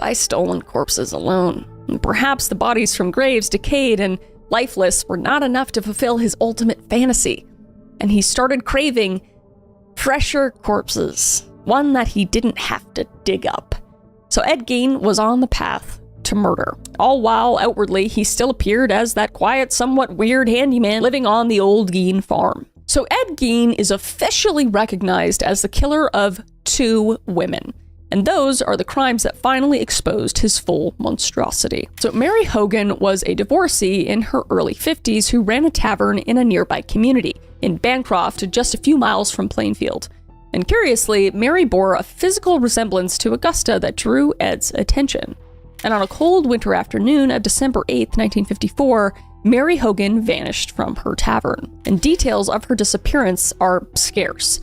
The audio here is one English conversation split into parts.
by stolen corpses alone. And perhaps the bodies from graves decayed and lifeless were not enough to fulfill his ultimate fantasy, and he started craving fresher corpses, one that he didn't have to dig up. So Ed Gein was on the path to murder, all while outwardly he still appeared as that quiet, somewhat weird handyman living on the old Gein farm. So Ed Gein is officially recognized as the killer of 2 women, and those are the crimes that finally exposed his full monstrosity. So Mary Hogan was a divorcee in her early 50s who ran a tavern in a nearby community in Bancroft, just a few miles from Plainfield. And curiously, Mary bore a physical resemblance to Augusta that drew Ed's attention. And on a cold winter afternoon of December 8, 1954, Mary Hogan vanished from her tavern, and details of her disappearance are scarce.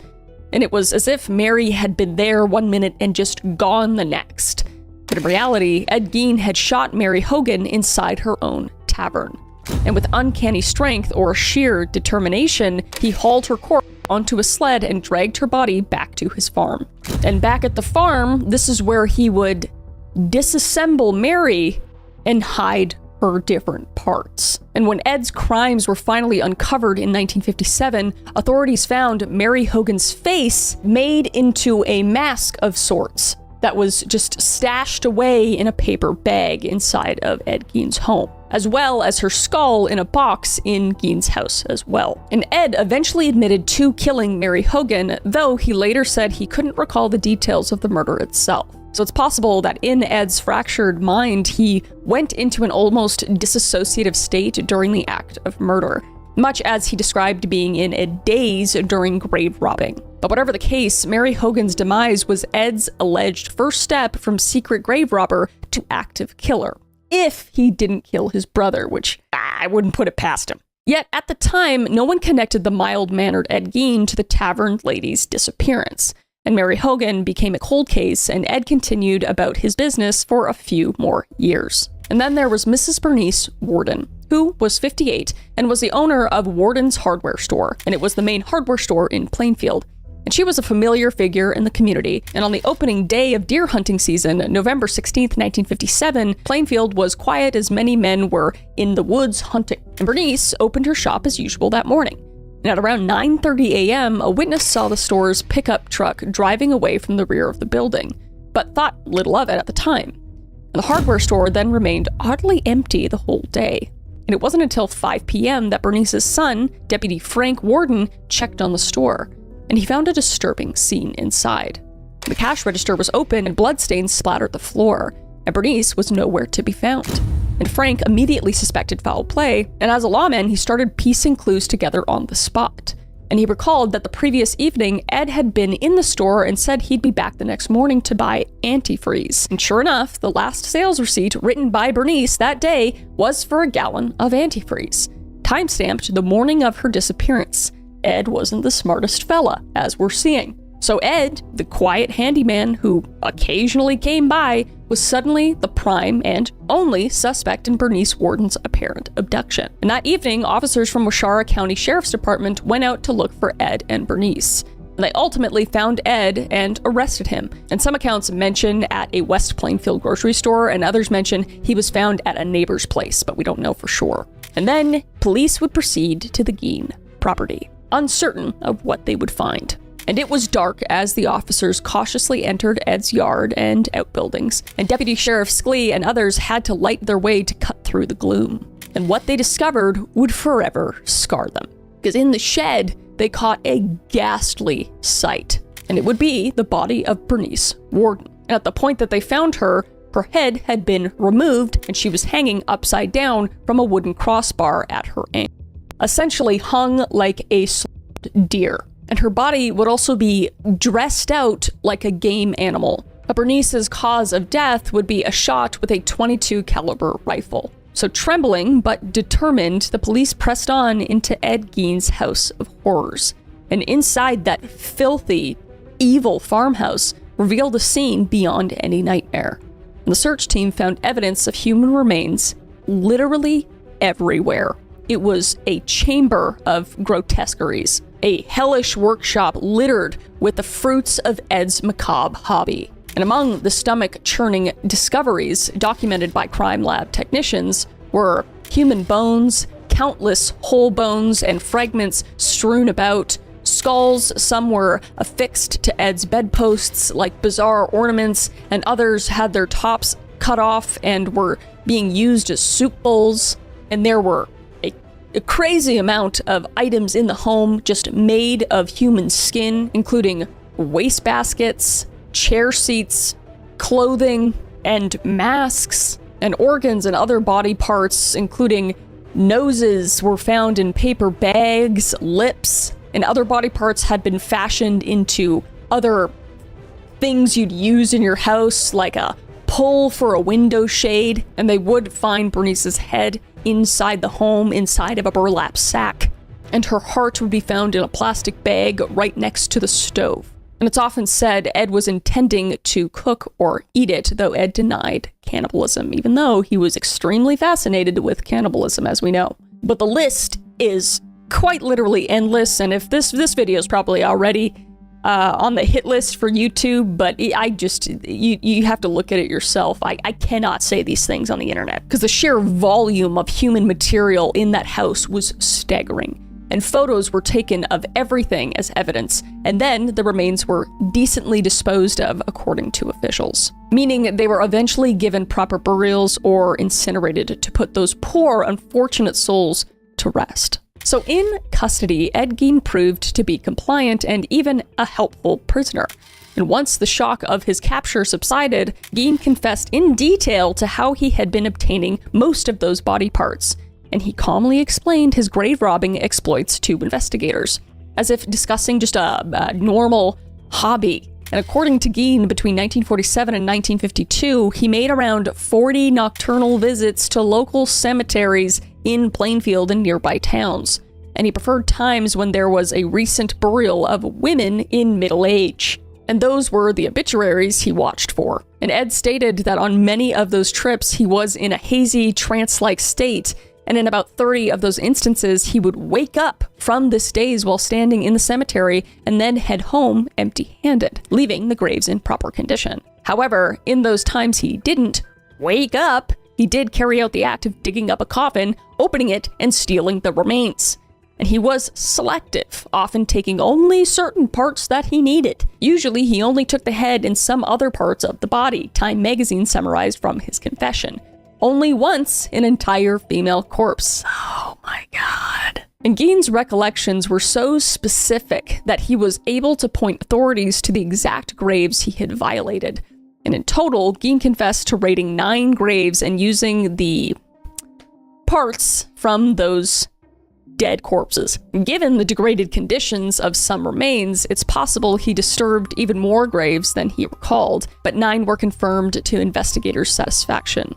And it was as if Mary had been there one minute and just gone the next. But in reality, Ed Gein had shot Mary Hogan inside her own tavern. And with uncanny strength or sheer determination, he hauled her corpse onto a sled and dragged her body back to his farm. And back at the farm, this is where he would disassemble Mary and hide her different parts. And when Ed's crimes were finally uncovered in 1957, authorities found Mary Hogan's face made into a mask of sorts that was just stashed away in a paper bag inside of Ed Gein's home, as well as her skull in a box in Gein's house as well. And Ed eventually admitted to killing Mary Hogan, though he later said he couldn't recall the details of the murder itself. So it's possible that in Ed's fractured mind, he went into an almost disassociative state during the act of murder, much as he described being in a daze during grave robbing. But whatever the case, Mary Hogan's demise was Ed's alleged first step from secret grave robber to active killer, if he didn't kill his brother, which I wouldn't put it past him. Yet at the time, no one connected the mild-mannered Ed Gein to the tavern lady's disappearance. And Mary Hogan became a cold case, and Ed continued about his business for a few more years. And then there was Mrs. Bernice Warden, who was 58 and was the owner of Warden's Hardware Store, and it was the main hardware store in Plainfield. And she was a familiar figure in the community, and on the opening day of deer hunting season, November 16th, 1957, Plainfield was quiet as many men were in the woods hunting. And Bernice opened her shop as usual that morning. And at around 9:30 a.m., a witness saw the store's pickup truck driving away from the rear of the building, but thought little of it at the time. And the hardware store then remained oddly empty the whole day. And it wasn't until 5 p.m. that Bernice's son, Deputy Frank Warden, checked on the store, and he found a disturbing scene inside. The cash register was open and bloodstains splattered the floor, and Bernice was nowhere to be found. And Frank immediately suspected foul play, and as a lawman, he started piecing clues together on the spot. And he recalled that the previous evening, Ed had been in the store and said he'd be back the next morning to buy antifreeze. And sure enough, the last sales receipt written by Bernice that day was for a gallon of antifreeze, time-stamped the morning of her disappearance. Ed wasn't the smartest fella, as we're seeing. So Ed, the quiet handyman who occasionally came by, was suddenly the prime and only suspect in Bernice Warden's apparent abduction. And that evening, officers from Waushara County Sheriff's Department went out to look for Ed and Bernice. And they ultimately found Ed and arrested him. And some accounts mention at a West Plainfield grocery store, and others mention he was found at a neighbor's place, but we don't know for sure. And then police would proceed to the Gein property, uncertain of what they would find. And it was dark as the officers cautiously entered Ed's yard and outbuildings, and Deputy Sheriff Sclee and others had to light their way to cut through the gloom. And what they discovered would forever scar them, because in the shed, they caught a ghastly sight, and it would be the body of Bernice Warden. And at the point that they found her, her head had been removed, and she was hanging upside down from a wooden crossbar at her ankle, essentially hung like a slaughtered deer. And her body would also be dressed out like a game animal. But Bernice's cause of death would be a shot with a .22 caliber rifle. So trembling but determined, the police pressed on into Ed Gein's house of horrors. And inside that filthy, evil farmhouse revealed a scene beyond any nightmare. And the search team found evidence of human remains literally everywhere. It was a chamber of grotesqueries, a hellish workshop littered with the fruits of Ed's macabre hobby. And among the stomach-churning discoveries documented by crime lab technicians were human bones, countless whole bones and fragments strewn about, skulls. Some were affixed to Ed's bedposts like bizarre ornaments, and others had their tops cut off and were being used as soup bowls. And there were a crazy amount of items in the home just made of human skin, including wastebaskets, chair seats, clothing, and masks, and organs and other body parts, including noses, were found in paper bags, lips, and other body parts had been fashioned into other things you'd use in your house, like a pull for a window shade, and they would find Bernice's head inside the home, inside of a burlap sack, and her heart would be found in a plastic bag right next to the stove. And it's often said Ed was intending to cook or eat it, though Ed denied cannibalism, even though he was extremely fascinated with cannibalism, as we know. But the list is quite literally endless, and if this video is probably already on the hit list for YouTube, but you have to look at it yourself. I cannot say these things on the internet, because the sheer volume of human material in that house was staggering. And photos were taken of everything as evidence, and then the remains were decently disposed of according to officials, meaning they were eventually given proper burials or incinerated to put those poor, unfortunate souls to rest. So in custody, Ed Gein proved to be compliant and even a helpful prisoner. And once the shock of his capture subsided, Gein confessed in detail to how he had been obtaining most of those body parts, and he calmly explained his grave robbing exploits to investigators, as if discussing just a normal hobby. And according to Gein, between 1947 and 1952, he made around 40 nocturnal visits to local cemeteries in Plainfield and nearby towns, and he preferred times when there was a recent burial of women in middle age. And those were the obituaries he watched for. And Ed stated that on many of those trips, he was in a hazy, trance-like state, and in about 30 of those instances, he would wake up from this daze while standing in the cemetery and then head home empty-handed, leaving the graves in proper condition. However, in those times he didn't wake up, he did carry out the act of digging up a coffin, opening it, and stealing the remains. And he was selective, often taking only certain parts that he needed. Usually he only took the head and some other parts of the body, Time magazine summarized from his confession. Only once an entire female corpse. Oh my God. And Gein's recollections were so specific that he was able to point authorities to the exact graves he had violated. And in total, Gein confessed to raiding 9 graves and using the parts from those dead corpses. Given the degraded conditions of some remains, it's possible he disturbed even more graves than he recalled, but 9 were confirmed to investigators' satisfaction.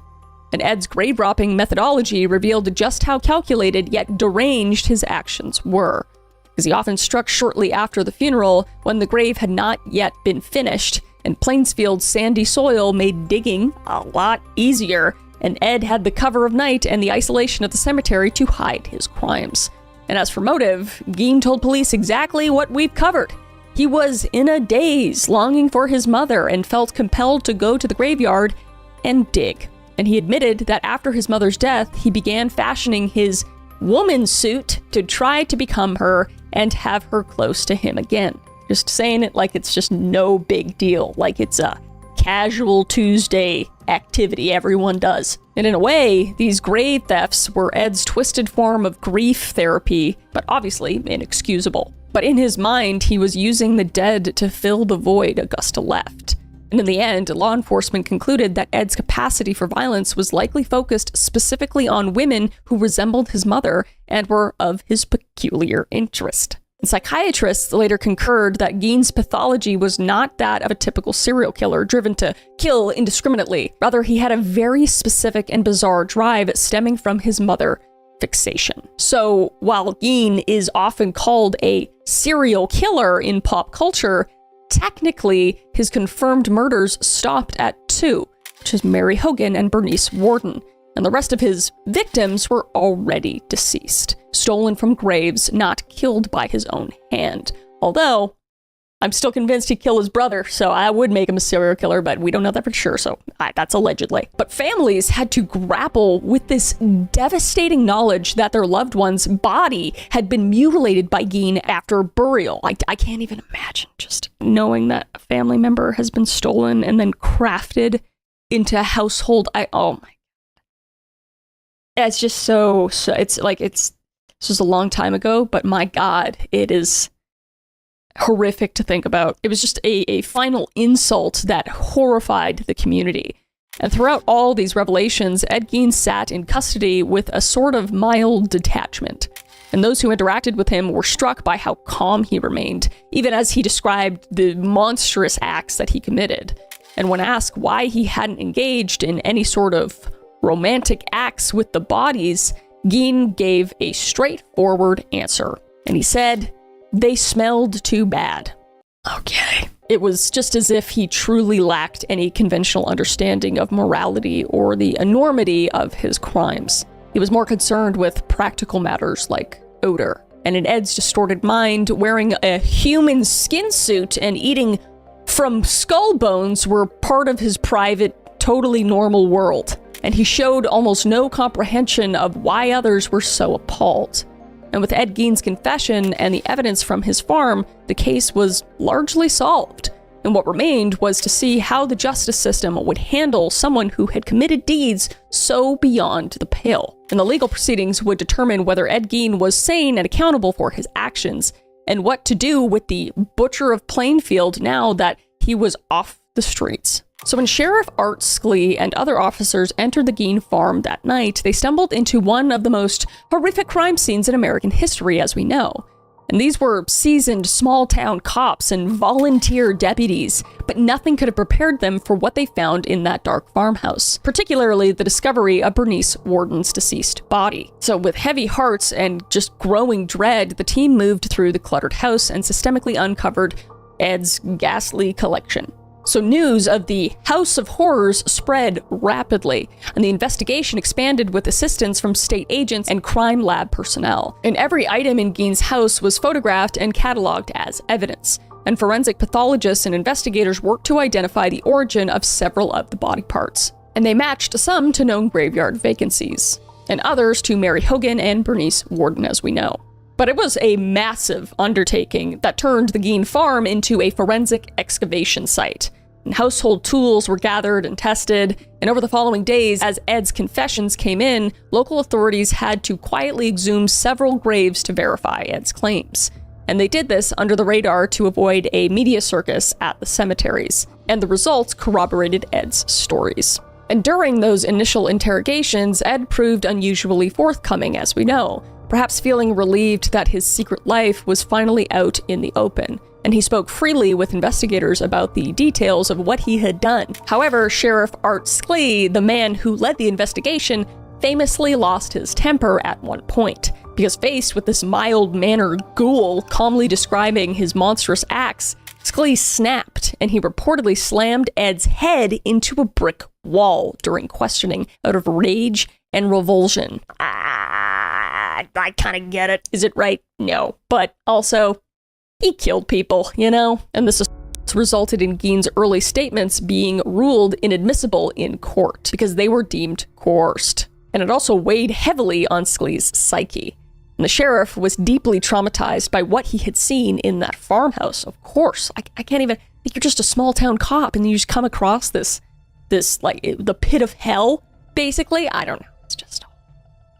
And Ed's grave robbing methodology revealed just how calculated yet deranged his actions were, because he often struck shortly after the funeral when the grave had not yet been finished, and Plainsfield's sandy soil made digging a lot easier, and Ed had the cover of night and the isolation of the cemetery to hide his crimes. And as for motive, Gein told police exactly what we've covered. He was in a daze, longing for his mother, and felt compelled to go to the graveyard and dig. And he admitted that after his mother's death, he began fashioning his woman suit to try to become her and have her close to him again. Just saying it like it's just no big deal, like it's a casual Tuesday activity everyone does. And in a way, these grave thefts were Ed's twisted form of grief therapy, but obviously inexcusable. But in his mind, he was using the dead to fill the void Augusta left. And in the end, law enforcement concluded that Ed's capacity for violence was likely focused specifically on women who resembled his mother and were of his peculiar interest. And psychiatrists later concurred that Gein's pathology was not that of a typical serial killer driven to kill indiscriminately. Rather, he had a very specific and bizarre drive stemming from his mother fixation. So while Gein is often called a serial killer in pop culture, technically, his confirmed murders stopped at 2, which is Mary Hogan and Bernice Worden, and the rest of his victims were already deceased, stolen from graves not killed by his own hand. Although, I'm still convinced he killed his brother, so I would make him a serial killer, but we don't know that for sure, so that's allegedly. But families had to grapple with this devastating knowledge that their loved one's body had been mutilated by Geen after burial. I can't even imagine just knowing that a family member has been stolen and then crafted into a household. Oh my God. It's just so it's like, this was a long time ago, but my God, it is horrific to think about. It was just a final insult that horrified the community. And throughout all these revelations, Ed Gein sat in custody with a sort of mild detachment. And those who interacted with him were struck by how calm he remained, even as he described the monstrous acts that he committed. And when asked why he hadn't engaged in any sort of romantic acts with the bodies, Gein gave a straightforward answer. And he said, "They smelled too bad." Okay. It was just as if he truly lacked any conventional understanding of morality or the enormity of his crimes. He was more concerned with practical matters like odor. And in Ed's distorted mind, wearing a human skin suit and eating from skull bones were part of his private, totally normal world. And he showed almost no comprehension of why others were so appalled. And with Ed Gein's confession and the evidence from his farm, the case was largely solved. And what remained was to see how the justice system would handle someone who had committed deeds so beyond the pale. And the legal proceedings would determine whether Ed Gein was sane and accountable for his actions, and what to do with the butcher of Plainfield now that he was off the streets. So when Sheriff Art Skley and other officers entered the Gein farm that night, they stumbled into one of the most horrific crime scenes in American history, as we know. And these were seasoned small-town cops and volunteer deputies, but nothing could have prepared them for what they found in that dark farmhouse, particularly the discovery of Bernice Worden's deceased body. So with heavy hearts and just growing dread, the team moved through the cluttered house and systemically uncovered Ed's ghastly collection. So news of the House of Horrors spread rapidly, and the investigation expanded with assistance from state agents and crime lab personnel. And every item in Gein's house was photographed and cataloged as evidence. And forensic pathologists and investigators worked to identify the origin of several of the body parts. And they matched some to known graveyard vacancies, and others to Mary Hogan and Bernice Worden, as we know. But it was a massive undertaking that turned the Gein farm into a forensic excavation site. And household tools were gathered and tested, and over the following days, as Ed's confessions came in, local authorities had to quietly exhume several graves to verify Ed's claims. And they did this under the radar to avoid a media circus at the cemeteries. And the results corroborated Ed's stories. And during those initial interrogations, Ed proved unusually forthcoming, as we know, perhaps feeling relieved that his secret life was finally out in the open. And he spoke freely with investigators about the details of what he had done. However, Sheriff Art Skley, the man who led the investigation, famously lost his temper at one point, because faced with this mild-mannered ghoul calmly describing his monstrous acts, Skley snapped, and he reportedly slammed Ed's head into a brick wall during questioning out of rage and revulsion. I kind of get it. Is it right? No. But also, he killed people, you know? And this resulted in Gein's early statements being ruled inadmissible in court because they were deemed coerced. And it also weighed heavily on Skley's psyche. And the sheriff was deeply traumatized by what he had seen in that farmhouse. Of course, I can't even think. You're just a small town cop and you just come across this like the pit of hell, basically. I don't know.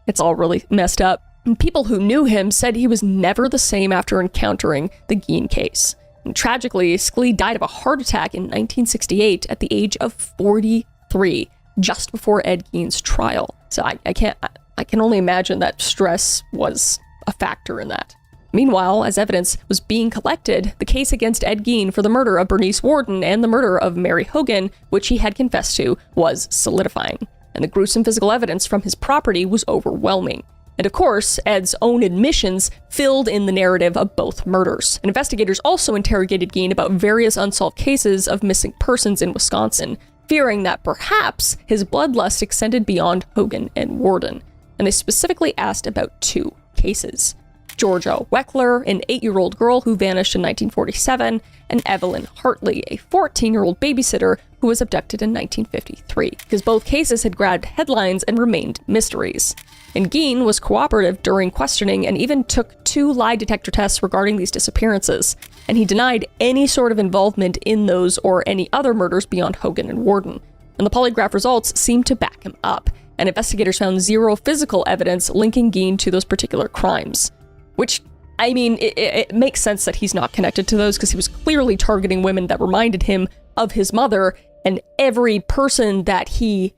It's all really messed up. And people who knew him said he was never the same after encountering the Gein case. And tragically, Skley died of a heart attack in 1968 at the age of 43, just before Ed Gein's trial. So I can only imagine that stress was a factor in that. Meanwhile, as evidence was being collected, the case against Ed Gein for the murder of Bernice Worden and the murder of Mary Hogan, which he had confessed to, was solidifying. And the gruesome physical evidence from his property was overwhelming. And of course, Ed's own admissions filled in the narrative of both murders. And investigators also interrogated Gein about various unsolved cases of missing persons in Wisconsin, fearing that perhaps his bloodlust extended beyond Hogan and Worden. And they specifically asked about two cases. Georgia Weckler, an 8-year-old girl who vanished in 1947, and Evelyn Hartley, a 14-year-old babysitter who was abducted in 1953, because both cases had grabbed headlines and remained mysteries. And Geen was cooperative during questioning and even took 2 lie detector tests regarding these disappearances, and he denied any sort of involvement in those or any other murders beyond Hogan and Warden. And the polygraph results seemed to back him up, and investigators found 0 physical evidence linking Geen to those particular crimes. Which, I mean, it makes sense that he's not connected to those, because he was clearly targeting women that reminded him of his mother, and every person that he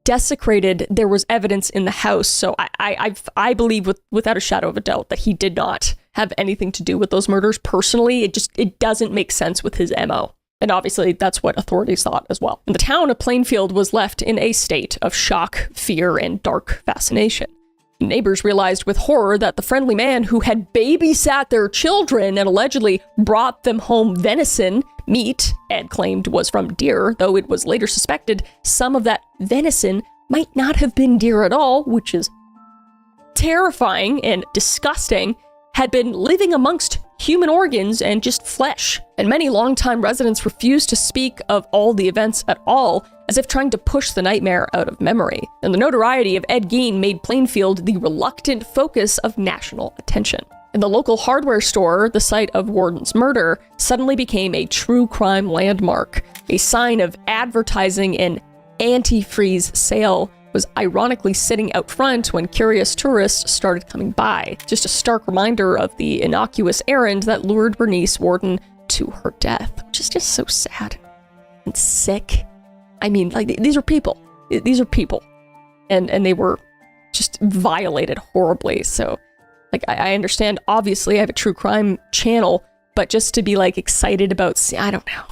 desecrated, there was evidence in the house. So I believe without a shadow of a doubt that he did not have anything to do with those murders personally. It doesn't make sense with his MO. And obviously that's what authorities thought as well. And the town of Plainfield was left in a state of shock, fear, and dark fascination. Neighbors realized with horror that the friendly man who had babysat their children and allegedly brought them home venison meat, Ed claimed was from deer, though it was later suspected some of that venison might not have been deer at all, which is terrifying and disgusting, had been living amongst human organs and just flesh. And many longtime residents refused to speak of all the events at all, as if trying to push the nightmare out of memory. And the notoriety of Ed Geen made Plainfield the reluctant focus of national attention. And the local hardware store, the site of Warden's murder, suddenly became a true crime landmark. A sign of advertising an antifreeze sale was ironically sitting out front when curious tourists started coming by. Just a stark reminder of the innocuous errand that lured Bernice Warden to her death, which is just so sad and sick. I mean, like, these are people. These are people. And they were just violated horribly. So, like, I understand, obviously, I have a true crime channel, but just to be, like, excited about, I don't know,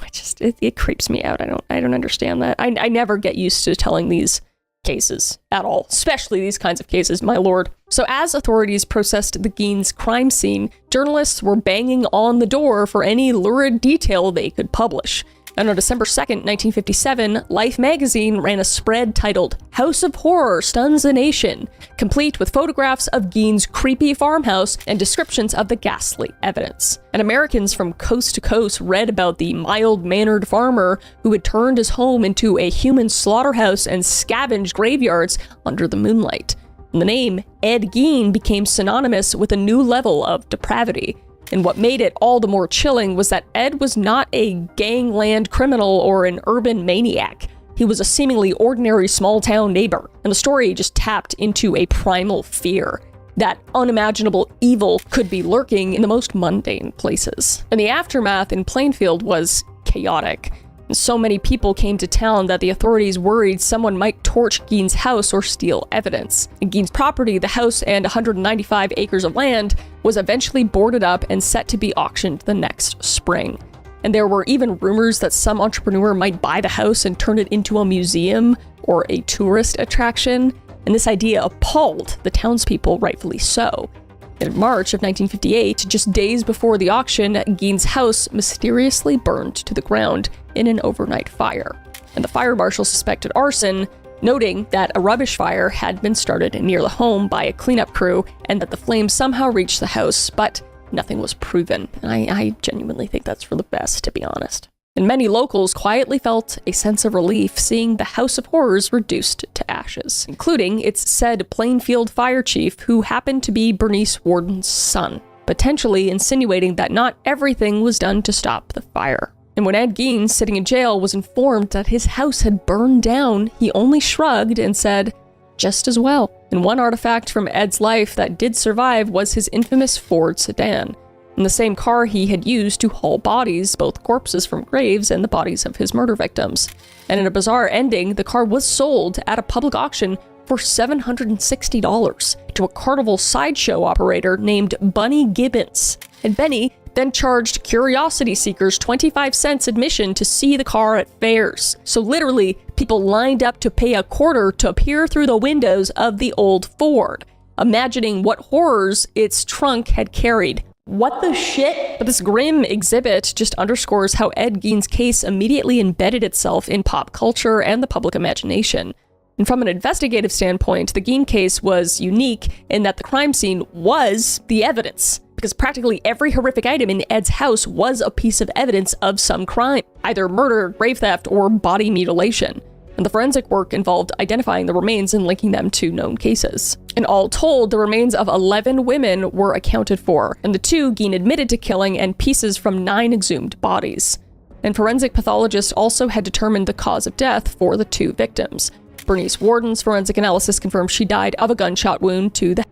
it creeps me out. I don't understand that. I never get used to telling these cases at all, especially these kinds of cases, my lord. So as authorities processed the Geen's crime scene, journalists were banging on the door for any lurid detail they could publish. And on December 2nd, 1957, Life magazine ran a spread titled "House of Horror Stuns the Nation," complete with photographs of Geen's creepy farmhouse and descriptions of the ghastly evidence. And Americans from coast to coast read about the mild-mannered farmer who had turned his home into a human slaughterhouse and scavenged graveyards under the moonlight. And the name Ed Geen became synonymous with a new level of depravity. And what made it all the more chilling was that Ed was not a gangland criminal or an urban maniac. He was a seemingly ordinary small-town neighbor, and the story just tapped into a primal fear that unimaginable evil could be lurking in the most mundane places. And the aftermath in Plainfield was chaotic. And so many people came to town that the authorities worried someone might torch Geen's house or steal evidence. And Geen's property, the house and 195 acres of land, was eventually boarded up and set to be auctioned the next spring. And there were even rumors that some entrepreneur might buy the house and turn it into a museum or a tourist attraction. And this idea appalled the townspeople, rightfully so. In March of 1958, just days before the auction, Geen's house mysteriously burned to the ground in an overnight fire. And the fire marshal suspected arson, noting that a rubbish fire had been started near the home by a cleanup crew and that the flames somehow reached the house, but nothing was proven. And I genuinely think that's for the best, to be honest. And many locals quietly felt a sense of relief seeing the House of Horrors reduced to ashes, including its said Plainfield fire chief, who happened to be Bernice Warden's son, potentially insinuating that not everything was done to stop the fire. And when Ed Geen, sitting in jail, was informed that his house had burned down, he only shrugged and said, "Just as well." And one artifact from Ed's life that did survive was his infamous Ford sedan, in the same car he had used to haul bodies, both corpses from graves and the bodies of his murder victims. And in a bizarre ending, the car was sold at a public auction for $760 to a carnival sideshow operator named Bunny Gibbons. And Benny then charged curiosity seekers 25 cents admission to see the car at fairs. So literally, people lined up to pay a quarter to peer through the windows of the old Ford, imagining what horrors its trunk had carried. What the shit? But this grim exhibit just underscores how Ed Geen's case immediately embedded itself in pop culture and the public imagination. And from an investigative standpoint, the Gein case was unique in that the crime scene was the evidence, because practically every horrific item in Ed's house was a piece of evidence of some crime, either murder, grave theft, or body mutilation. And the forensic work involved identifying the remains and linking them to known cases. And all told, the remains of 11 women were accounted for, and the 2 Gein admitted to killing and pieces from 9 exhumed bodies. And forensic pathologists also had determined the cause of death for the 2 victims. Bernice Warden's forensic analysis confirmed she died of a gunshot wound to the head.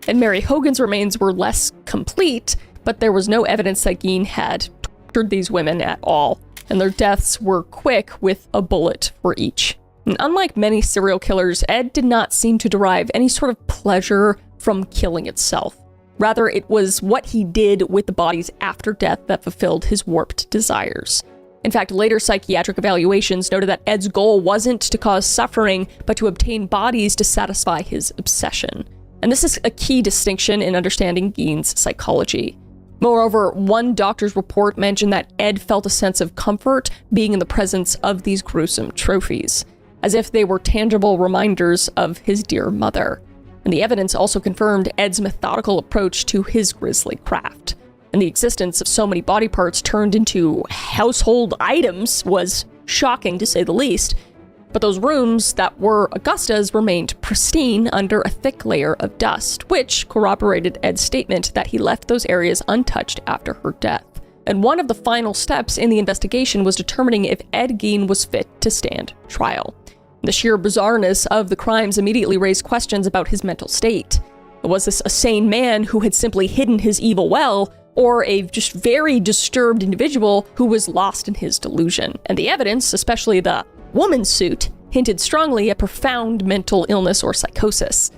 And Mary Hogan's remains were less complete, but there was no evidence that Gein had tortured these women at all. And their deaths were quick, with a bullet for each. And unlike many serial killers, Ed did not seem to derive any sort of pleasure from killing itself. Rather, it was what he did with the bodies after death that fulfilled his warped desires. In fact, later psychiatric evaluations noted that Ed's goal wasn't to cause suffering, but to obtain bodies to satisfy his obsession. And this is a key distinction in understanding Gein's psychology. Moreover, one doctor's report mentioned that Ed felt a sense of comfort being in the presence of these gruesome trophies, as if they were tangible reminders of his dear mother. And the evidence also confirmed Ed's methodical approach to his grisly craft. And the existence of so many body parts turned into household items was shocking, to say the least. But those rooms that were Augusta's remained pristine under a thick layer of dust, which corroborated Ed's statement that he left those areas untouched after her death. And one of the final steps in the investigation was determining if Ed Gein was fit to stand trial. The sheer bizarreness of the crimes immediately raised questions about his mental state. Was this a sane man who had simply hidden his evil well, or a just very disturbed individual who was lost in his delusion? And the evidence, especially the woman's suit, hinted strongly at profound mental illness or psychosis.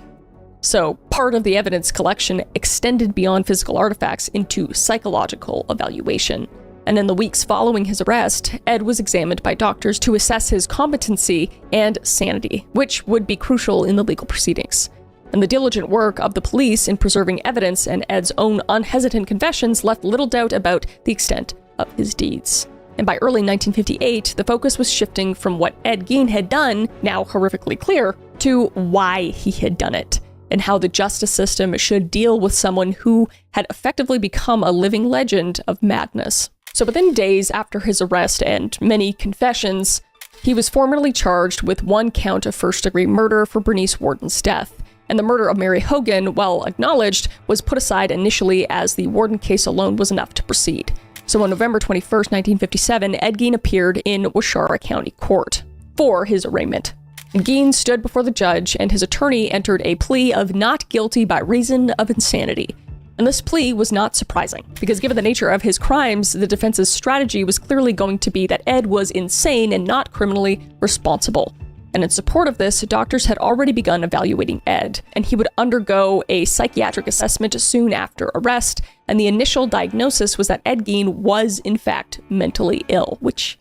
So part of the evidence collection extended beyond physical artifacts into psychological evaluation. And in the weeks following his arrest, Ed was examined by doctors to assess his competency and sanity, which would be crucial in the legal proceedings. And the diligent work of the police in preserving evidence and Ed's own unhesitant confessions left little doubt about the extent of his deeds. And by early 1958, the focus was shifting from what Ed Gein had done, now horrifically clear, to why he had done it, and how the justice system should deal with someone who had effectively become a living legend of madness. So within days after his arrest and many confessions, he was formally charged with 1 count of first-degree murder for Bernice Warden's death. And the murder of Mary Hogan, while acknowledged, was put aside initially as the Warden case alone was enough to proceed. So on November 21st, 1957, Ed Gein appeared in Waushara County Court for his arraignment. Gein stood before the judge, and his attorney entered a plea of not guilty by reason of insanity. And this plea was not surprising, because given the nature of his crimes, the defense's strategy was clearly going to be that Ed was insane and not criminally responsible. And in support of this, doctors had already begun evaluating Ed, and he would undergo a psychiatric assessment soon after arrest, and the initial diagnosis was that Ed Gein was, in fact, mentally ill, which,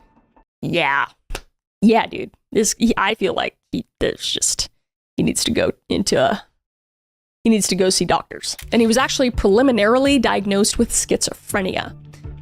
yeah, dude, I feel like he needs to go see doctors. And he was actually preliminarily diagnosed with schizophrenia.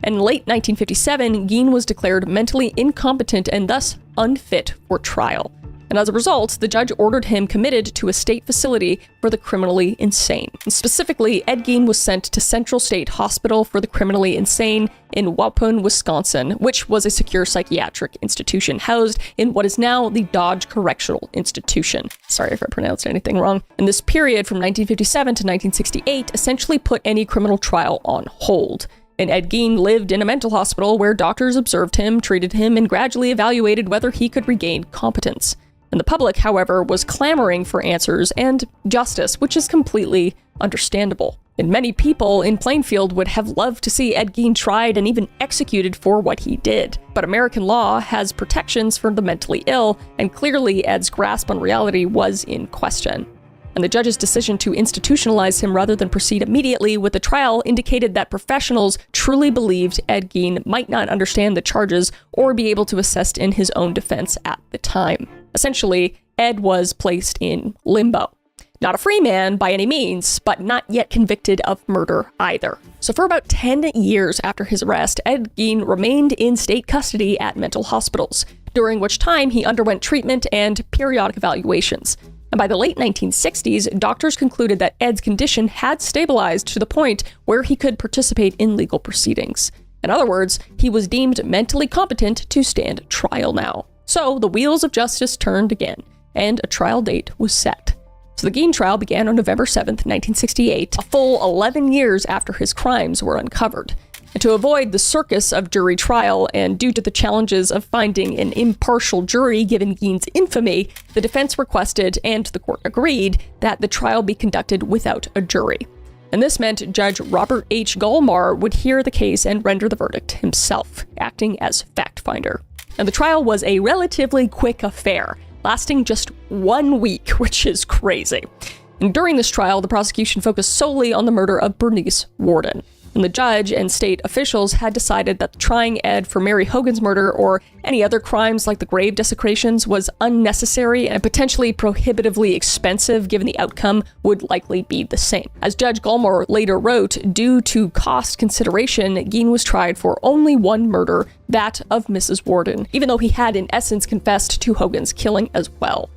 And in late 1957, Gein was declared mentally incompetent and thus unfit for trial. And as a result, the judge ordered him committed to a state facility for the criminally insane. And specifically, Ed Gein was sent to Central State Hospital for the criminally insane in Waupun, Wisconsin, which was a secure psychiatric institution housed in what is now the Dodge Correctional Institution. Sorry if I pronounced anything wrong. And this period from 1957 to 1968 essentially put any criminal trial on hold. And Ed Gein lived in a mental hospital where doctors observed him, treated him, and gradually evaluated whether he could regain competence. And the public, however, was clamoring for answers and justice, which is completely understandable. And many people in Plainfield would have loved to see Ed Gein tried and even executed for what he did. But American law has protections for the mentally ill, and clearly Ed's grasp on reality was in question. And the judge's decision to institutionalize him rather than proceed immediately with the trial indicated that professionals truly believed Ed Gein might not understand the charges or be able to assist in his own defense at the time. Essentially, Ed was placed in limbo. Not a free man by any means, but not yet convicted of murder either. So for about 10 years after his arrest, Ed Gein remained in state custody at mental hospitals, during which time he underwent treatment and periodic evaluations. And by the late 1960s, doctors concluded that Ed's condition had stabilized to the point where he could participate in legal proceedings. In other words, he was deemed mentally competent to stand trial now. So the wheels of justice turned again, and a trial date was set. So the Gein trial began on November 7th, 1968, a full 11 years after his crimes were uncovered. And to avoid the circus of jury trial, and due to the challenges of finding an impartial jury given Gein's infamy, the defense requested, and the court agreed, that the trial be conducted without a jury. And this meant Judge Robert H. Gallmar would hear the case and render the verdict himself, acting as fact finder. And the trial was a relatively quick affair, lasting just 1 week, which is crazy. And during this trial, the prosecution focused solely on the murder of Bernice Worden. And the judge and state officials had decided that trying Ed for Mary Hogan's murder or any other crimes like the grave desecrations was unnecessary and potentially prohibitively expensive, given the outcome would likely be the same. As Judge Gallmar later wrote, due to cost consideration, Gein was tried for only one murder, that of Mrs. Worden, even though he had in essence confessed to Hogan's killing as well.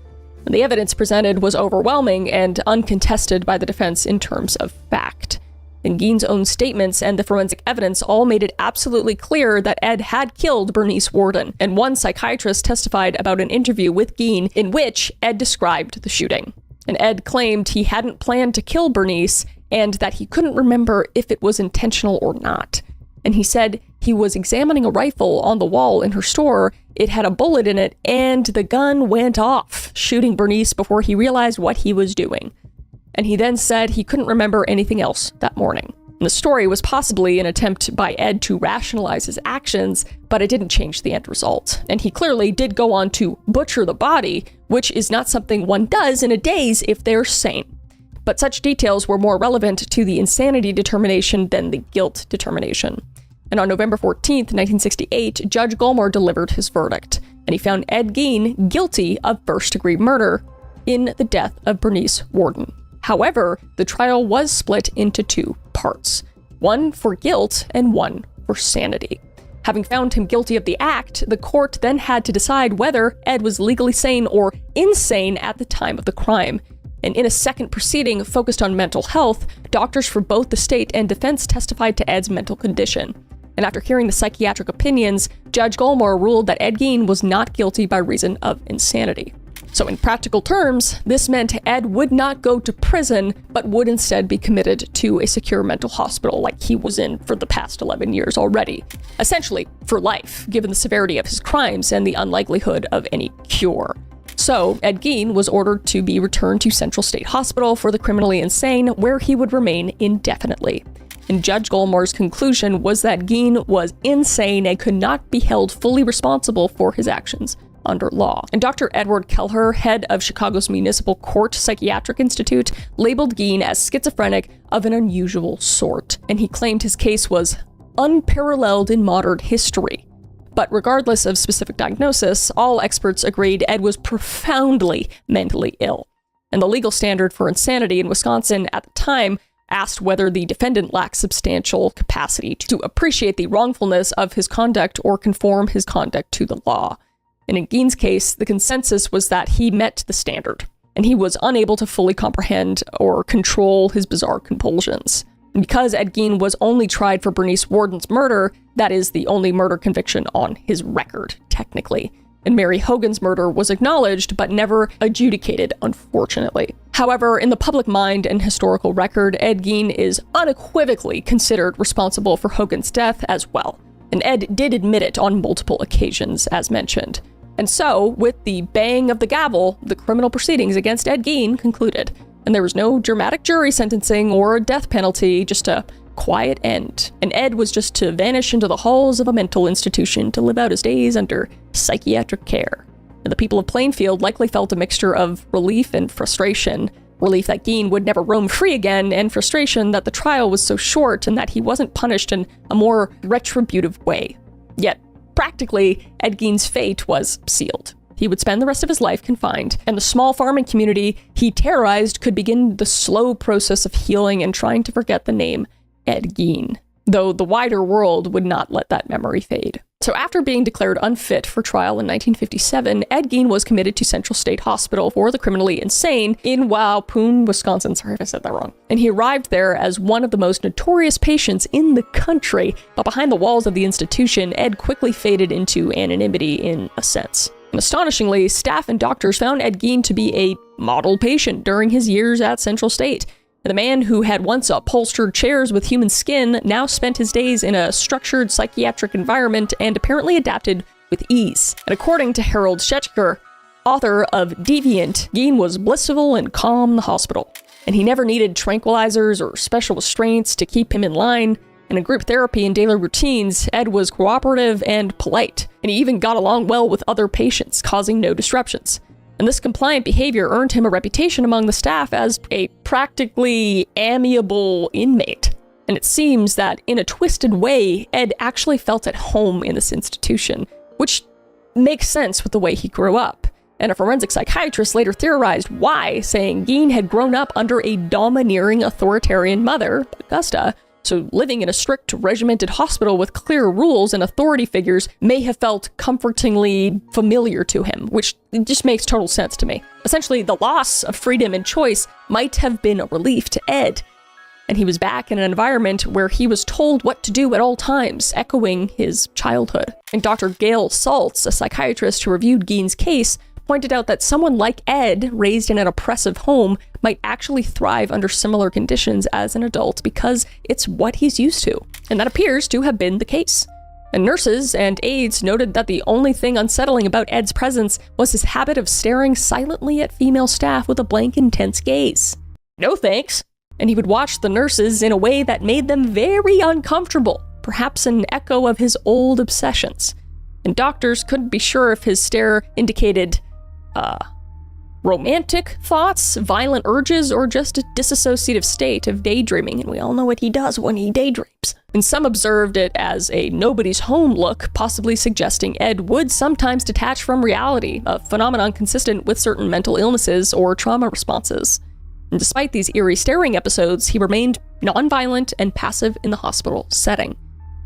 And the evidence presented was overwhelming and uncontested by the defense in terms of fact. And Gein's own statements and the forensic evidence all made it absolutely clear that Ed had killed Bernice Worden, and one psychiatrist testified about an interview with Gein in which Ed described the shooting. And Ed claimed he hadn't planned to kill Bernice and that he couldn't remember if it was intentional or not. And he said he was examining a rifle on the wall in her store, it had a bullet in it, and the gun went off, shooting Bernice before he realized what he was doing. And he then said he couldn't remember anything else that morning. And the story was possibly an attempt by Ed to rationalize his actions, but it didn't change the end result. And he clearly did go on to butcher the body, which is not something one does in a daze if they're sane. But such details were more relevant to the insanity determination than the guilt determination. And on November 14th, 1968, Judge Gallmar delivered his verdict, and he found Ed Gein guilty of first-degree murder in the death of Bernice Worden. However, the trial was split into two parts, one for guilt and one for sanity. Having found him guilty of the act, the court then had to decide whether Ed was legally sane or insane at the time of the crime. And in a second proceeding focused on mental health, doctors for both the state and defense testified to Ed's mental condition. And after hearing the psychiatric opinions, Judge Gallmar ruled that Ed Gein was not guilty by reason of insanity. So in practical terms, this meant Ed would not go to prison, but would instead be committed to a secure mental hospital like he was in for the past 11 years already. Essentially, for life, given the severity of his crimes and the unlikelihood of any cure. So, Ed Gein was ordered to be returned to Central State Hospital for the criminally insane, where he would remain indefinitely. And Judge Gallmar's conclusion was that Gein was insane and could not be held fully responsible for his actions under law. And Dr. Edward Kelleher, head of Chicago's Municipal Court Psychiatric Institute, labeled Gein as schizophrenic of an unusual sort, and he claimed his case was unparalleled in modern history. But regardless of specific diagnosis, all experts agreed Ed was profoundly mentally ill. And the legal standard for insanity in Wisconsin at the time asked whether the defendant lacked substantial capacity to appreciate the wrongfulness of his conduct or conform his conduct to the law. And in Gein's case, the consensus was that he met the standard, and he was unable to fully comprehend or control his bizarre compulsions. And because Ed Gein was only tried for Bernice Worden's murder, that is the only murder conviction on his record, technically. And Mary Hogan's murder was acknowledged, but never adjudicated, unfortunately. However, in the public mind and historical record, Ed Gein is unequivocally considered responsible for Hogan's death as well. And Ed did admit it on multiple occasions, as mentioned. And so, with the bang of the gavel, the criminal proceedings against Ed Gein concluded. And there was no dramatic jury sentencing or a death penalty, just a quiet end. And Ed was just to vanish into the halls of a mental institution to live out his days under psychiatric care. And the people of Plainfield likely felt a mixture of relief and frustration. Relief that Gein would never roam free again, and frustration that the trial was so short and that he wasn't punished in a more retributive way. Yet, practically, Ed Gein's fate was sealed. He would spend the rest of his life confined, and the small farming community he terrorized could begin the slow process of healing and trying to forget the name Ed Gein, though the wider world would not let that memory fade. So after being declared unfit for trial in 1957, Ed Gein was committed to Central State Hospital for the Criminally Insane in Waupun, Wisconsin. Sorry if I said that wrong. And he arrived there as one of the most notorious patients in the country, but behind the walls of the institution, Ed quickly faded into anonymity in a sense. And astonishingly, staff and doctors found Ed Gein to be a model patient during his years at Central State. The man who had once upholstered chairs with human skin now spent his days in a structured psychiatric environment and apparently adapted with ease. And according to Harold Schechter, author of Deviant, Gein was blissful and calm in the hospital, and he never needed tranquilizers or special restraints to keep him in line. And in group therapy and daily routines, Ed was cooperative and polite, and he even got along well with other patients, causing no disruptions. And this compliant behavior earned him a reputation among the staff as a practically amiable inmate. And it seems that in a twisted way, Ed actually felt at home in this institution, which makes sense with the way he grew up. And a forensic psychiatrist later theorized why, saying Gein had grown up under a domineering authoritarian mother, Augusta, so living in a strict, regimented hospital with clear rules and authority figures may have felt comfortingly familiar to him, which just makes total sense to me. Essentially, the loss of freedom and choice might have been a relief to Ed, and he was back in an environment where he was told what to do at all times, echoing his childhood. And Dr. Gail Saltz, a psychiatrist who reviewed Gein's case, pointed out that someone like Ed, raised in an oppressive home, might actually thrive under similar conditions as an adult because it's what he's used to. And that appears to have been the case. And nurses and aides noted that the only thing unsettling about Ed's presence was his habit of staring silently at female staff with a blank, intense gaze. No thanks. And he would watch the nurses in a way that made them very uncomfortable, perhaps an echo of his old obsessions. And doctors couldn't be sure if his stare indicated romantic thoughts, violent urges, or just a disassociative state of daydreaming, and we all know what he does when he daydreams. And some observed it as a nobody's home look, possibly suggesting Ed would sometimes detach from reality, a phenomenon consistent with certain mental illnesses or trauma responses. And despite these eerie staring episodes, he remained nonviolent and passive in the hospital setting.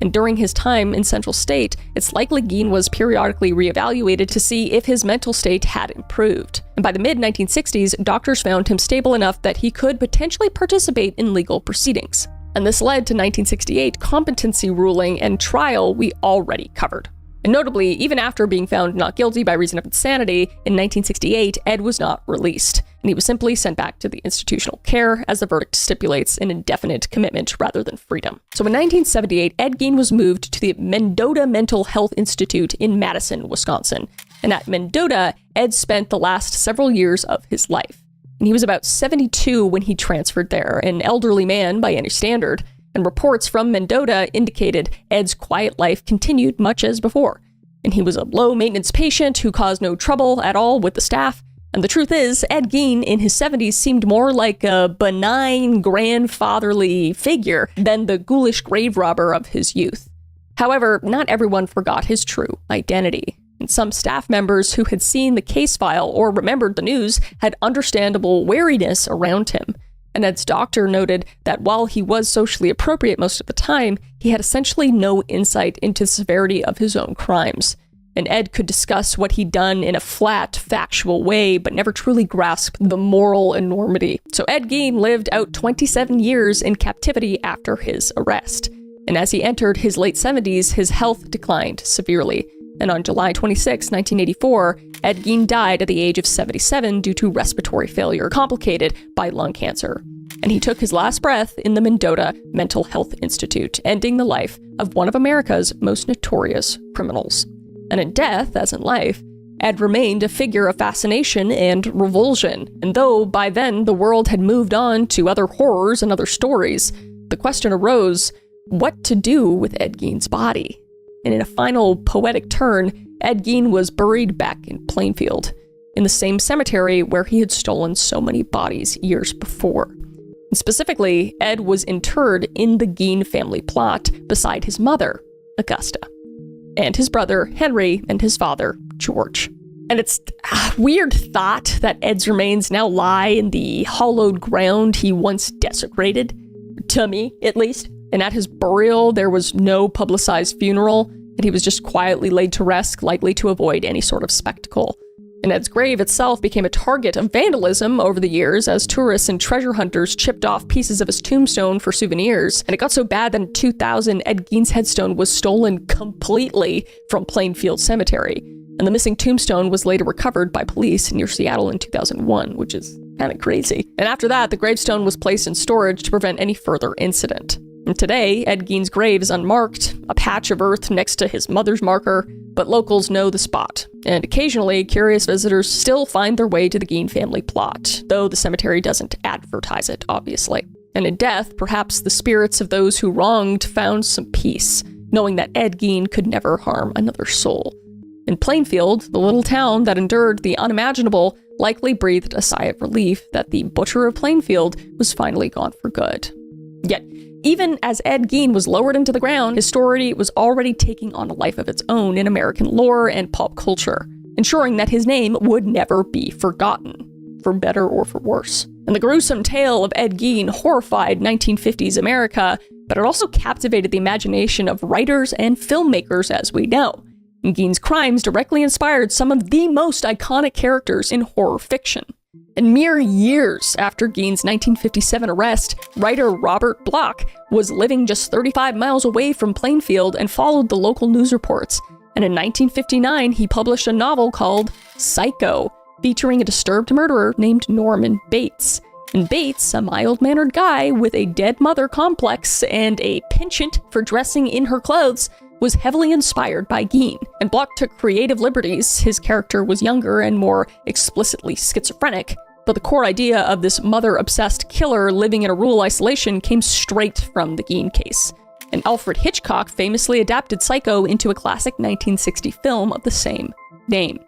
And during his time in Central State, it's likely Gein was periodically reevaluated to see if his mental state had improved. And by the mid-1960s, doctors found him stable enough that he could potentially participate in legal proceedings. And this led to 1968 competency ruling and trial we already covered. And notably, even after being found not guilty by reason of insanity, in 1968, Ed was not released, and he was simply sent back to the institutional care, as the verdict stipulates an indefinite commitment rather than freedom. So in 1978, Ed Gein was moved to the Mendota Mental Health Institute in Madison, Wisconsin. And at Mendota, Ed spent the last several years of his life. And he was about 72 when he transferred there, an elderly man by any standard. And reports from Mendota indicated Ed's quiet life continued much as before. And he was a low-maintenance patient who caused no trouble at all with the staff. And the truth is, Ed Gein in his 70s seemed more like a benign, grandfatherly figure than the ghoulish grave robber of his youth. However, not everyone forgot his true identity. And some staff members who had seen the case file or remembered the news had understandable wariness around him. And Ed's doctor noted that while he was socially appropriate most of the time, he had essentially no insight into the severity of his own crimes. And Ed could discuss what he'd done in a flat, factual way, but never truly grasped the moral enormity. So Ed Gein lived out 27 years in captivity after his arrest. And as he entered his late 70s, his health declined severely. And on July 26, 1984, Ed Gein died at the age of 77 due to respiratory failure complicated by lung cancer. And he took his last breath in the Mendota Mental Health Institute, ending the life of one of America's most notorious criminals. And in death, as in life, Ed remained a figure of fascination and revulsion. And though by then the world had moved on to other horrors and other stories, the question arose, what to do with Ed Gein's body? And in a final poetic turn, Ed Gein was buried back in Plainfield, in the same cemetery where he had stolen so many bodies years before. And specifically, Ed was interred in the Gein family plot beside his mother, Augusta, and his brother, Henry, and his father, George. And it's a weird thought that Ed's remains now lie in the hollowed ground he once desecrated, to me at least. And at his burial, there was no publicized funeral, and he was just quietly laid to rest, likely to avoid any sort of spectacle. And Ed's grave itself became a target of vandalism over the years as tourists and treasure hunters chipped off pieces of his tombstone for souvenirs. And it got so bad that in 2000, Ed Gein's headstone was stolen completely from Plainfield Cemetery. And the missing tombstone was later recovered by police near Seattle in 2001, which is kind of crazy. And after that, the gravestone was placed in storage to prevent any further incident. And today, Ed Gein's grave is unmarked, a patch of earth next to his mother's marker, but locals know the spot. And occasionally, curious visitors still find their way to the Gein family plot, though the cemetery doesn't advertise it, obviously. And in death, perhaps the spirits of those who wronged found some peace, knowing that Ed Gein could never harm another soul. In Plainfield, the little town that endured the unimaginable, likely breathed a sigh of relief that the butcher of Plainfield was finally gone for good. Yet, even as Ed Gein was lowered into the ground, his story was already taking on a life of its own in American lore and pop culture, ensuring that his name would never be forgotten, for better or for worse. And the gruesome tale of Ed Gein horrified 1950s America, but it also captivated the imagination of writers and filmmakers as we know. And Gein's crimes directly inspired some of the most iconic characters in horror fiction. And mere years after Gein's 1957 arrest, writer Robert Bloch was living just 35 miles away from Plainfield and followed the local news reports. And in 1959, he published a novel called Psycho, featuring a disturbed murderer named Norman Bates. And Bates, a mild-mannered guy with a dead mother complex and a penchant for dressing in her clothes, was heavily inspired by Gein. And Bloch took creative liberties. His character was younger and more explicitly schizophrenic, but the core idea of this mother-obsessed killer living in a rural isolation came straight from the Gein case. And Alfred Hitchcock famously adapted Psycho into a classic 1960 film of the same name.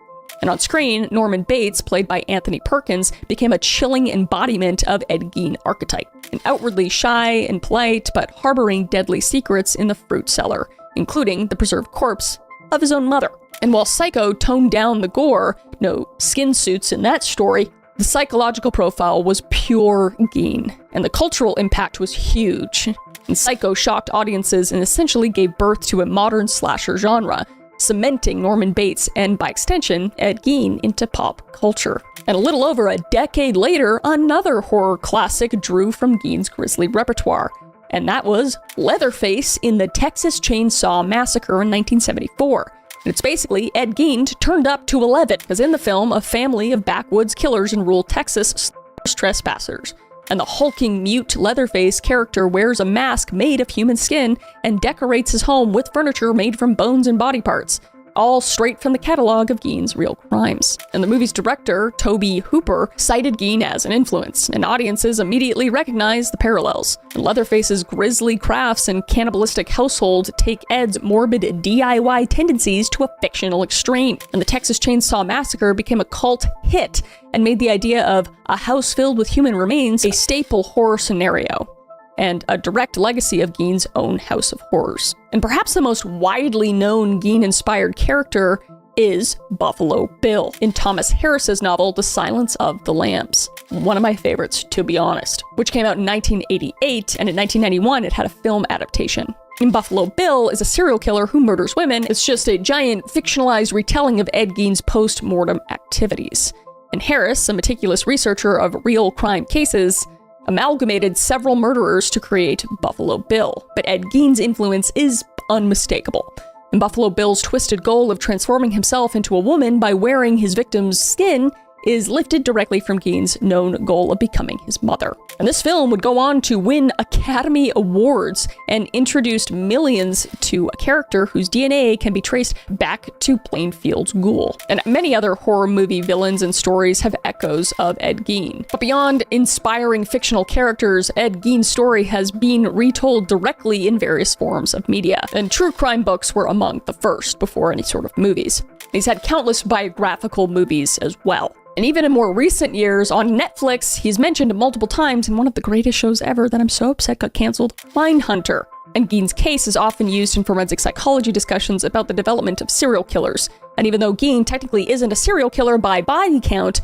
And on screen, Norman Bates, played by Anthony Perkins, became a chilling embodiment of Ed Gein archetype, an outwardly shy and polite, but harboring deadly secrets in the fruit cellar, including the preserved corpse of his own mother. And while Psycho toned down the gore, no skin suits in that story, the psychological profile was pure Gein, and the cultural impact was huge. And Psycho shocked audiences and essentially gave birth to a modern slasher genre, cementing Norman Bates and, by extension, Ed Gein into pop culture. And a little over a decade later, another horror classic drew from Gein's grisly repertoire, and that was Leatherface in the Texas Chainsaw Massacre in 1974. And it's basically Ed Gein turned up to 11, because in the film, a family of backwoods killers in rural Texas slaughters trespassers. And the hulking, mute Leatherface character wears a mask made of human skin and decorates his home with furniture made from bones and body parts, all straight from the catalog of Gein's real crimes. And the movie's director, Tobe Hooper, cited Gein as an influence, and audiences immediately recognized the parallels. And Leatherface's grisly crafts and cannibalistic household take Ed's morbid DIY tendencies to a fictional extreme. And the Texas Chainsaw Massacre became a cult hit and made the idea of a house filled with human remains a staple horror scenario, and a direct legacy of Gein's own House of Horrors. And perhaps the most widely known Gein-inspired character is Buffalo Bill in Thomas Harris's novel The Silence of the Lambs. One of my favorites, to be honest, which came out in 1988, and in 1991 it had a film adaptation. And Buffalo Bill is a serial killer who murders women. It's just a giant fictionalized retelling of Ed Gein's post-mortem activities. And Harris, a meticulous researcher of real crime cases, amalgamated several murderers to create Buffalo Bill, but Ed Gein's influence is unmistakable. And Buffalo Bill's twisted goal of transforming himself into a woman by wearing his victim's skin is lifted directly from Gein's known goal of becoming his mother. And this film would go on to win Academy Awards and introduced millions to a character whose DNA can be traced back to Plainfield's ghoul. And many other horror movie villains and stories have echoes of Ed Gein. But beyond inspiring fictional characters, Ed Gein's story has been retold directly in various forms of media. And true crime books were among the first before any sort of movies. He's had countless biographical movies as well. And even in more recent years, on Netflix, he's mentioned multiple times in one of the greatest shows ever that I'm so upset got canceled, Mindhunter. And Gein's case is often used in forensic psychology discussions about the development of serial killers. And even though Gein technically isn't a serial killer by body count,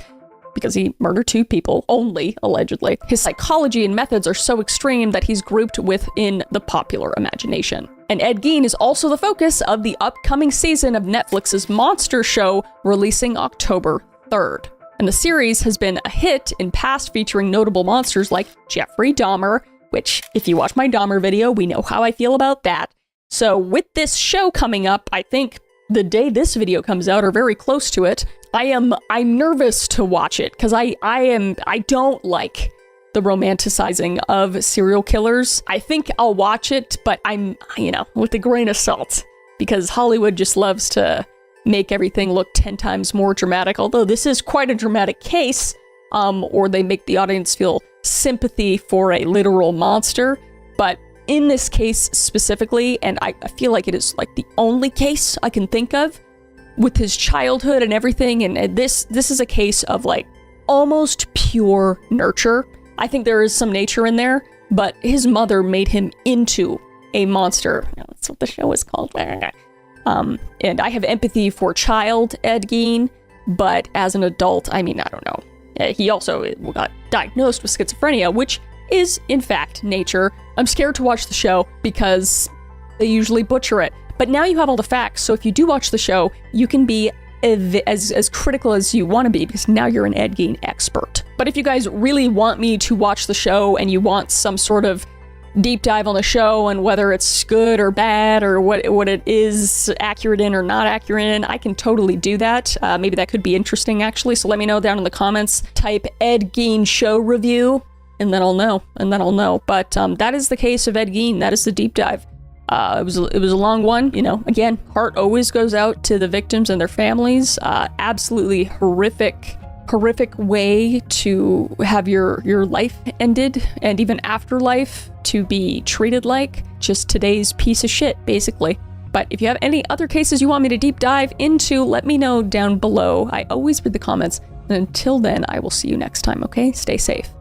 because he murdered 2 people only, allegedly, his psychology and methods are so extreme that he's grouped within the popular imagination. And Ed Gein is also the focus of the upcoming season of Netflix's Monster Show, releasing October 3rd. And the series has been a hit in past, featuring notable monsters like Jeffrey Dahmer, which, if you watch my Dahmer video, we know how I feel about that. So with this show coming up, I think the day this video comes out, or very close to it, I'm nervous to watch it, because I don't like the romanticizing of serial killers. I think I'll watch it, but I'm, with a grain of salt, because Hollywood just loves to make everything look 10 times more dramatic, although this is quite a dramatic case, or they make the audience feel sympathy for a literal monster. But in this case specifically, and I feel like it is like the only case I can think of, with his childhood and everything, and this is a case of like almost pure nurture. I think there is some nature in there, but his mother made him into a monster. That's what the show is called. And I have empathy for child Ed Gein, but as an adult, I don't know. He also got diagnosed with schizophrenia, which is, in fact, nature. I'm scared to watch the show because they usually butcher it. But now you have all the facts, so if you do watch the show, you can be as critical as you want to be, because now you're an Ed Gein expert. But if you guys really want me to watch the show, and you want some sort of deep dive on the show, and whether it's good or bad, or what it is accurate in or not accurate in, I can totally do that. Maybe that could be interesting, actually, so let me know down in the comments. Type Ed Gein show review, and then I'll know. But that is the case of Ed Gein. That is the deep dive. It was a long one, again, heart always goes out to the victims and their families. Absolutely horrific way to have your life ended, and even afterlife to be treated like just today's piece of shit, basically. But if you have any other cases you want me to deep dive into, let me know down below. I always read the comments. And until then, I will see you next time, okay? Stay safe.